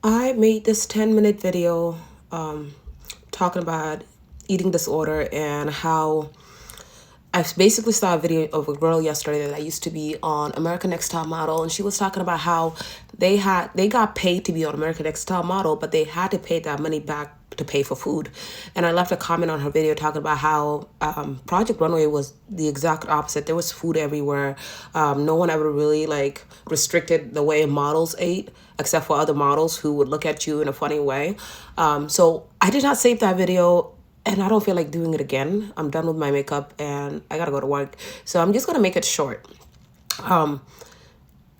I made this 10-minute video talking about eating disorder and how I basically saw a video of a girl yesterday that used to be on American Next Top Model, and she was talking about how they got paid to be on American Next Top Model, but they had to pay that money back to pay for food. And I left a comment on her video talking about how Project Runway was the exact opposite. There was food everywhere. No one ever really restricted the way models ate, except for other models who would look at you in a funny way. So I did not save that video. And I don't feel like doing it again. I'm done with my makeup and I gotta go to work. So I'm just gonna make it short.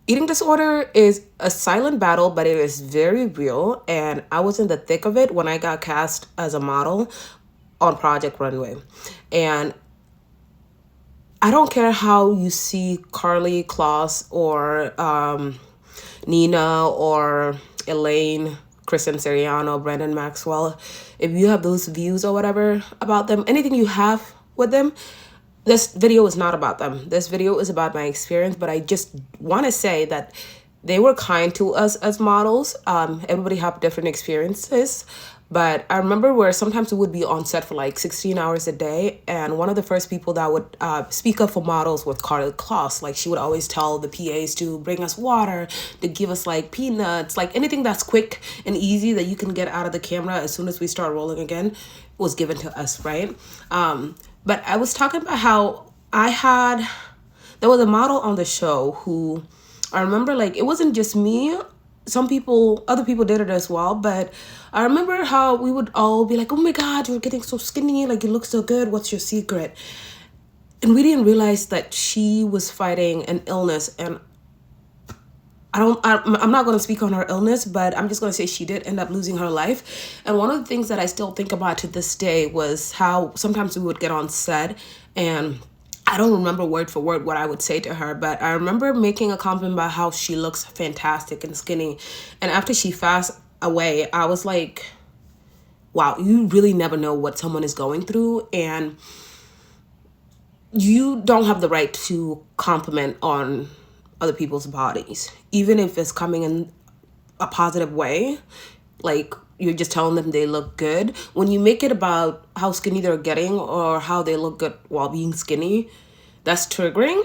Eating disorder is a silent battle, but it is very real. And I was in the thick of it when I got cast as a model on Project Runway. And I don't care how you see Carly Kloss or Nina or Elaine, Kristen Seriano, Brandon Maxwell, if you have those views or whatever about them, anything you have with them, this video is not about them. This video is about my experience, but I just want to say that they were kind to us as models. Everybody have different experiences. But I remember where sometimes we would be on set for like 16 hours a day. And one of the first people that would speak up for models was Carly Kloss. Like, she would always tell the PAs to bring us water, to give us like peanuts, like anything that's quick and easy that you can get out of the camera as soon as we start rolling again was given to us, right? But I was talking about how there was a model on the show who I remember, like, it wasn't just me. Other people did it as well. But I remember how we would all be like, oh my God, you're getting so skinny. Like, you look so good. What's your secret? And we didn't realize that she was fighting an illness. And I'm not going to speak on her illness, but I'm just going to say she did end up losing her life. And one of the things that I still think about to this day was how sometimes we would get on set and I don't remember word for word what I would say to her, but I remember making a compliment about how she looks fantastic and skinny. And after she passed away, I was like, wow, you really never know what someone is going through. And you don't have the right to compliment on other people's bodies, even if it's coming in a positive way. Like, you're just telling them they look good. When you make it about how skinny they're getting or how they look good while being skinny, that's triggering.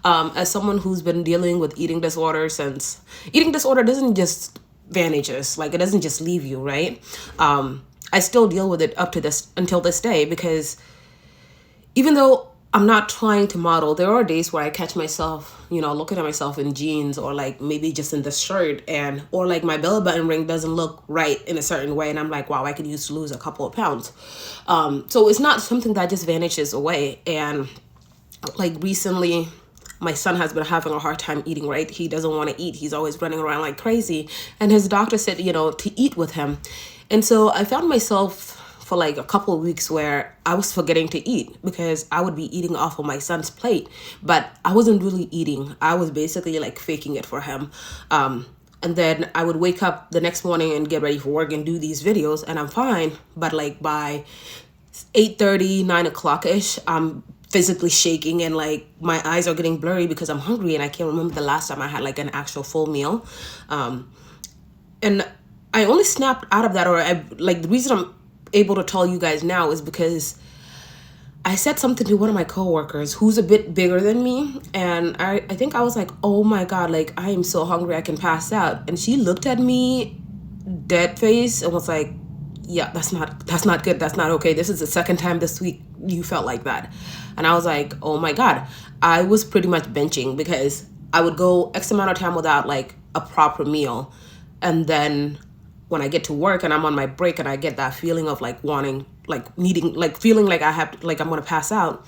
As someone who's been dealing with eating disorder eating disorder doesn't just vanish us, like, it doesn't just leave you, right? I still deal with it until this day, because even though I'm not trying to model, there are days where I catch myself, looking at myself in jeans or like maybe just in the shirt or like my belly button ring doesn't look right in a certain way. And I'm like, wow, I could use to lose a couple of pounds. So it's not something that just vanishes away. And like recently, my son has been having a hard time eating, right? He doesn't want to eat. He's always running around like crazy. And his doctor said, to eat with him. And so I found myself for like a couple of weeks where I was forgetting to eat because I would be eating off of my son's plate, but I wasn't really eating. I was basically like faking it for him. And then I would wake up the next morning and get ready for work and do these videos and I'm fine. But like by 8:30, 9 o'clock-ish, I'm physically shaking and like my eyes are getting blurry because I'm hungry and I can't remember the last time I had like an actual full meal. And I only snapped out of that, the reason I'm able to tell you guys now is because I said something to one of my coworkers who's a bit bigger than me, and I think I was like, oh my God, like, I am so hungry I can pass out. And she looked at me dead face and was like, yeah, that's not good, that's not okay. This is the second time this week you felt like that. And I was like, oh my God. I was pretty much benching because I would go X amount of time without like a proper meal, and then when I get to work and I'm on my break and I get that feeling of like wanting, like needing, like feeling like I'm gonna pass out,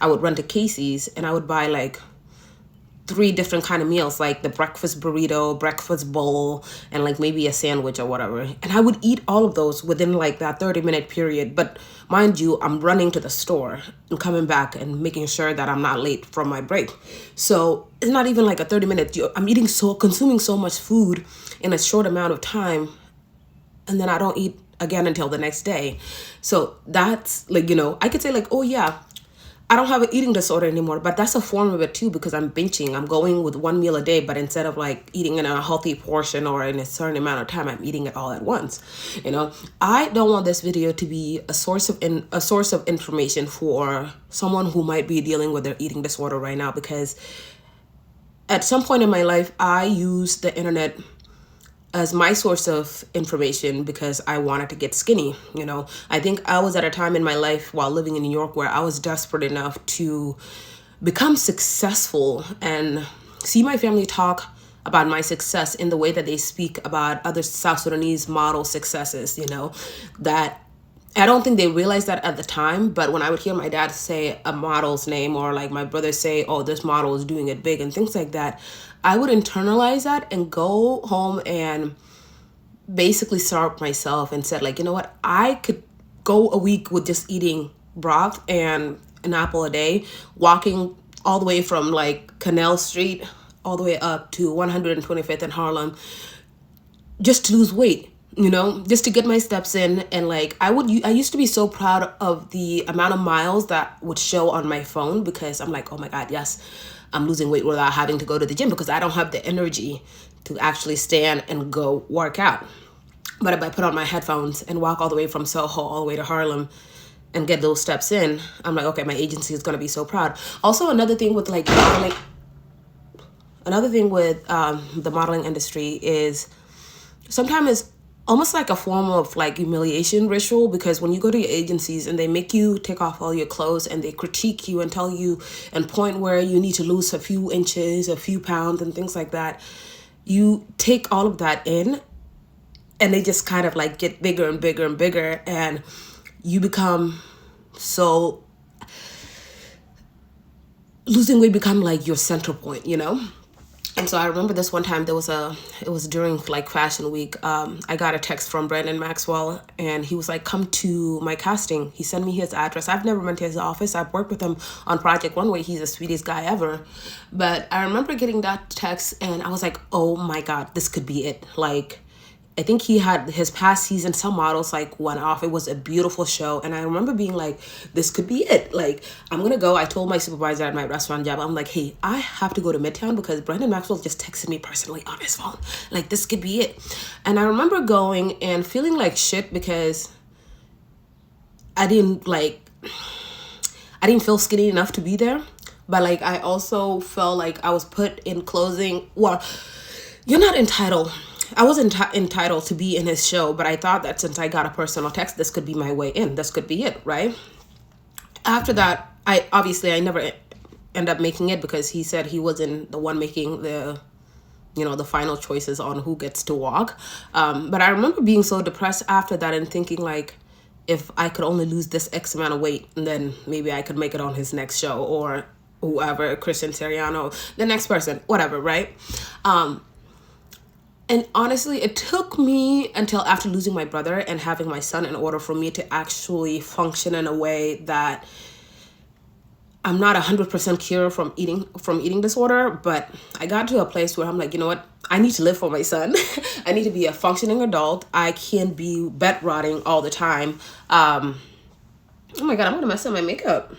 I would run to Casey's and I would buy like 3 different kind of meals, like the breakfast burrito, breakfast bowl, and like maybe a sandwich or whatever. And I would eat all of those within like that 30-minute period. But mind you, I'm running to the store and coming back and making sure that I'm not late from my break. So it's not even like a 30-minute, I'm consuming so much food in a short amount of time. And then I don't eat again until the next day. So that's like, I could say like, oh yeah, I don't have an eating disorder anymore, but that's a form of it too, because I'm binging. I'm going with one meal a day, but instead of like eating in a healthy portion or in a certain amount of time, I'm eating it all at once. You know, I don't want this video to be a source of information for someone who might be dealing with their eating disorder right now, because at some point in my life, I used the internet as my source of information because I wanted to get skinny. You know, I think I was at a time in my life while living in New York where I was desperate enough to become successful and see my family talk about my success in the way that they speak about other South Sudanese model successes, you know, that I don't think they realized that at the time, but when I would hear my dad say a model's name, or like my brother say, oh, this model is doing it big and things like that, I would internalize that and go home and basically starve myself and said, like, you know what, I could go a week with just eating broth and an apple a day, walking all the way from like Canal Street all the way up to 125th in Harlem, just to lose weight, you know, just to get my steps in. And like I used to be so proud of the amount of miles that would show on my phone, because I'm like, oh my God, yes, I'm losing weight without having to go to the gym, because I don't have the energy to actually stand and go work out. But if I put on my headphones and walk all the way from Soho all the way to Harlem and get those steps in, I'm like, okay, my agency is going to be so proud. Also, another thing with like modeling, the modeling industry is sometimes it's almost like a form of like humiliation ritual, because when you go to your agencies and they make you take off all your clothes and they critique you and tell you and point where you need to lose a few inches, a few pounds and things like that, you take all of that in and they just kind of like get bigger and bigger and bigger, and you become so, losing weight become like your center point, you know? And so I remember this one time, it was during like Fashion Week. I got a text from Brandon Maxwell, and he was like, come to my casting. He sent me his address. I've never been to his office. I've worked with him on Project Runway. He's the sweetest guy ever. But I remember getting that text and I was like, oh my God, this could be it. Like, I think he had his past season, some models like went off. It was a beautiful show. And I remember being like, this could be it. Like, I'm going to go. I told my supervisor at my restaurant job, I'm like, hey, I have to go to Midtown because Brandon Maxwell just texted me personally on his phone. Like, this could be it. And I remember going and feeling like shit because I didn't feel skinny enough to be there. But like, I also felt like I was put in closing. Well, you're not entitled. I wasn't entitled to be in his show, but I thought that since I got a personal text, this could be my way in. This could be it, right? After that, I never end up making it because he said he wasn't the one making the final choices on who gets to walk. But I remember being so depressed after that and thinking like, if I could only lose this X amount of weight, then maybe I could make it on his next show, or whoever, Christian Siriano, the next person, whatever, right? And honestly, it took me until after losing my brother and having my son in order for me to actually function in a way that I'm not 100% cured from eating disorder, but I got to a place where I'm like, you know what? I need to live for my son. I need to be a functioning adult. I can't be bedrotting all the time. Oh my God, I'm gonna mess up my makeup.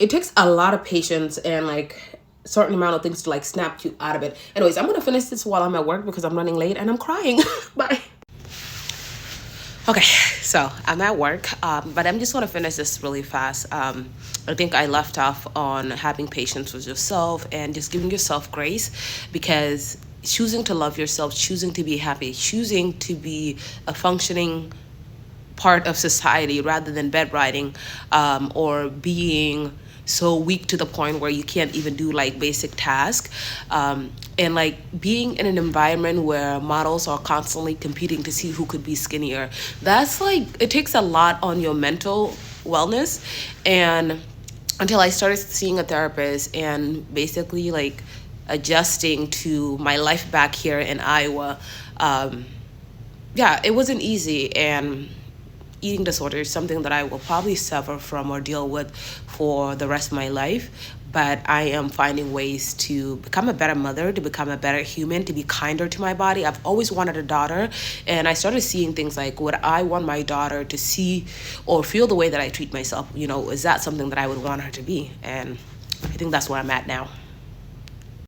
It takes a lot of patience and like certain amount of things to like snap you out of it. Anyways, I'm gonna finish this while I'm at work because I'm running late and I'm crying. Bye. Okay, so I'm at work, but I'm just gonna finish this really fast. I think I left off on having patience with yourself and just giving yourself grace, because choosing to love yourself, choosing to be happy, choosing to be a functioning part of society rather than bedriding, or being so weak to the point where you can't even do like basic tasks, and like being in an environment where models are constantly competing to see who could be skinnier. That's like, it takes a lot on your mental wellness. And until I started seeing a therapist and basically like adjusting to my life back here in Iowa, it wasn't easy. And eating disorder is something that I will probably suffer from or deal with for the rest of my life. But I am finding ways to become a better mother, to become a better human, to be kinder to my body. I've always wanted a daughter, and I started seeing things like, would I want my daughter to see or feel the way that I treat myself? Is that something that I would want her to be? And I think that's where I'm at now.